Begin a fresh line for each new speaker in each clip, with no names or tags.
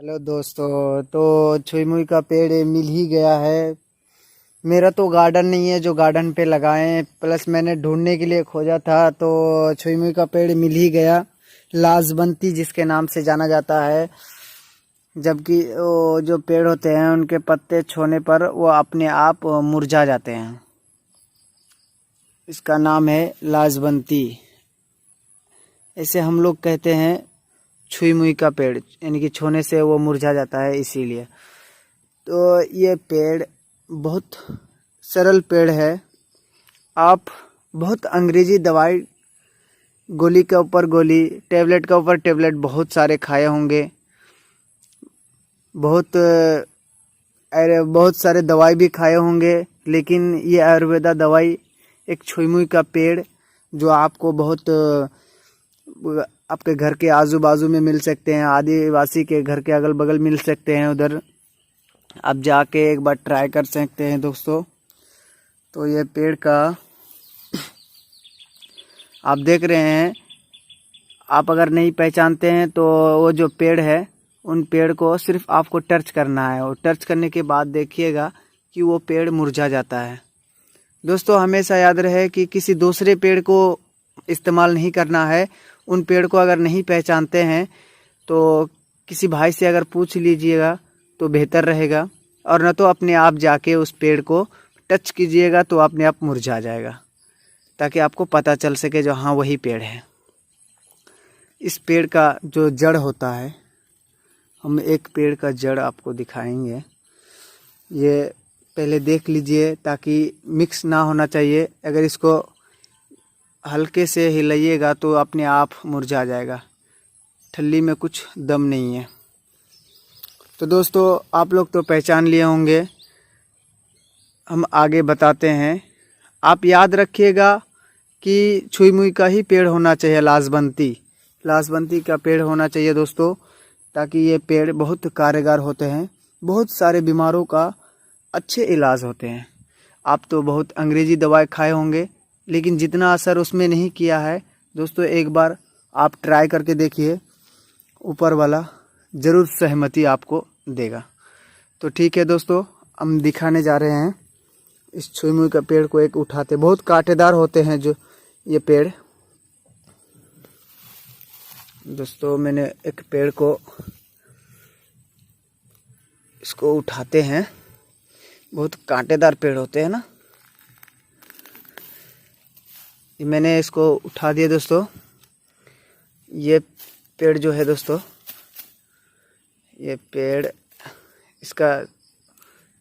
Hello दोस्तों, तो छुई मुई का पेड़ मिल ही गया है। मेरा तो गार्डन नहीं है जो गार्डन पे लगाएं, प्लस मैंने ढूंढने के लिए खोजा था तो छुई मुई का पेड़ मिल ही गया। लाजवंती जिसके नाम से जाना जाता है। जबकि वो जो पेड़ होते हैं उनके पत्ते छोने पर वो अपने आप मुरझा जाते हैं। इसका नाम है लाजवंती। ऐसे हम लोग कहते हैं छुई मुई का पेड़, यानी कि छोने से वो मुरझा जाता है, इसीलिए। तो ये पेड़ बहुत सरल पेड़ है। आप बहुत अंग्रेजी दवाई, गोली के ऊपर गोली, टेबलेट के ऊपर टेबलेट बहुत सारे खाए होंगे। बहुत सारे दवाई भी खाए होंगे, लेकिन ये आयुर्वेदा दवाई एक छुई मुई का पेड़ जो आपको बहुत आपके घर के आजू बाजू में मिल सकते हैं, आदिवासी के घर के अगल बगल मिल सकते हैं। उधर आप जाके एक बार ट्राई कर सकते हैं दोस्तों। तो ये पेड़ का आप देख रहे हैं। आप अगर नहीं पहचानते हैं तो वो जो पेड़ है, उन पेड़ को सिर्फ आपको टच करना है, और टच करने के बाद देखिएगा कि वो पेड़ मुरझा जाता है। दोस्तों, हमेशा याद रहे कि किसी दूसरे पेड़ को इस्तेमाल नहीं करना है। उन पेड़ को अगर नहीं पहचानते हैं तो किसी भाई से अगर पूछ लीजिएगा तो बेहतर रहेगा, और न तो अपने आप जाके उस पेड़ को टच कीजिएगा तो अपने आप मुरझा जाएगा, ताकि आपको पता चल सके जो हाँ वही पेड़ है। इस पेड़ का जो जड़ होता है, हम एक पेड़ का जड़ आपको दिखाएंगे। ये पहले देख लीजिए, ताकि मिक्स ना होना चाहिए। अगर इसको हल्के से हिलाइएगा तो अपने आप मुरझा जाएगा। ठल्ली में कुछ दम नहीं है। तो दोस्तों, आप लोग तो पहचान लिए होंगे, हम आगे बताते हैं। आप याद रखिएगा कि छुई मुई का ही पेड़ होना चाहिए, लाजवंती का पेड़ होना चाहिए दोस्तों, ताकि ये पेड़ बहुत कारगर होते हैं। बहुत सारे बीमारों का अच्छे इलाज होते हैं। आप तो बहुत अंग्रेजी दवाई खाए होंगे, लेकिन जितना असर उसमें नहीं किया है दोस्तों, एक बार आप ट्राई करके देखिए, ऊपर वाला ज़रूर सहमति आपको देगा। तो ठीक है दोस्तों, हम दिखाने जा रहे हैं इस छुई मुई का पेड़ को। एक उठाते, बहुत कांटेदार होते हैं जो ये पेड़। दोस्तों, मैंने एक पेड़ को, इसको उठाते हैं। बहुत कांटेदार पेड़ होते हैं ना। मैंने इसको उठा दिया दोस्तों। ये पेड़ जो है दोस्तों, ये पेड़, इसका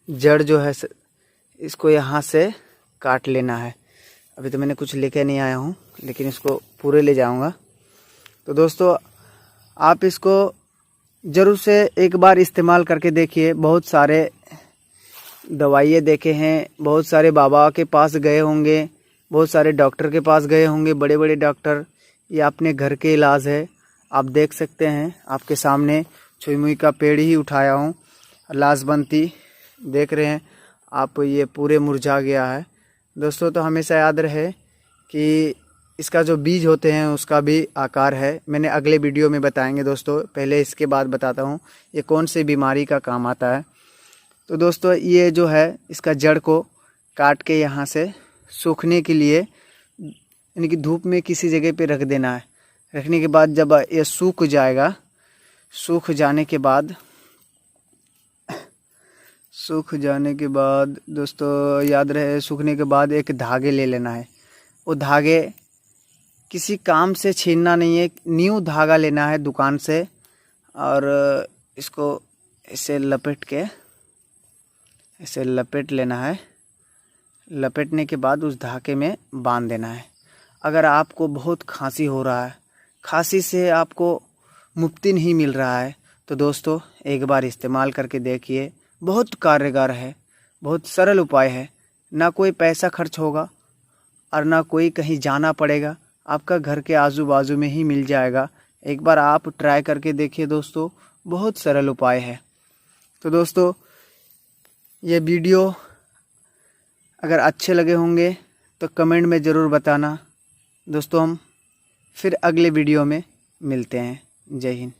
जड़ जो है, इसको यहाँ से काट लेना है। अभी तो मैंने कुछ लेके नहीं आया हूँ, लेकिन इसको पूरे ले जाऊँगा। तो दोस्तों, आप इसको ज़रूर से एक बार इस्तेमाल करके देखिए। बहुत सारे दवाइयाँ देखे हैं, बहुत सारे बाबा के पास गए होंगे, बहुत सारे डॉक्टर के पास गए होंगे, बड़े बड़े डॉक्टर। ये अपने घर के इलाज है। आप देख सकते हैं, आपके सामने छुई मुई का पेड़ ही उठाया हूँ, लाजवंती देख रहे हैं आप। ये पूरे मुरझा गया है दोस्तों। तो हमेशा याद रहे कि इसका जो बीज होते हैं उसका भी आकार है। मैंने अगले वीडियो में बताएंगे दोस्तों। पहले इसके बाद बताता हूँ ये कौन सी बीमारी का काम आता है। तो दोस्तों, ये जो है, इसका जड़ को काट के यहाँ से सूखने के लिए, यानी कि धूप में किसी जगह पे रख देना है। रखने के बाद जब ये सूख जाएगा, सूख जाने के बाद दोस्तों, याद रहे, सूखने के बाद एक धागे ले लेना है। वो धागे किसी काम से छीनना नहीं है, न्यू धागा लेना है दुकान से, और इसको ऐसे लपेट लेना है। लपेटने के बाद उस धागे में बांध देना है। अगर आपको बहुत खांसी हो रहा है, खांसी से आपको मुक्ति नहीं मिल रहा है, तो दोस्तों एक बार इस्तेमाल करके देखिए। बहुत कारगर है, बहुत सरल उपाय है। ना कोई पैसा खर्च होगा और ना कोई कहीं जाना पड़ेगा, आपका घर के आजू बाजू में ही मिल जाएगा। एक बार आप ट्राई करके देखिए दोस्तों, बहुत सरल उपाय है। तो दोस्तों, ये वीडियो अगर अच्छे लगे होंगे तो कमेंट में ज़रूर बताना दोस्तों। हम फिर अगले वीडियो में मिलते हैं। जय हिंद।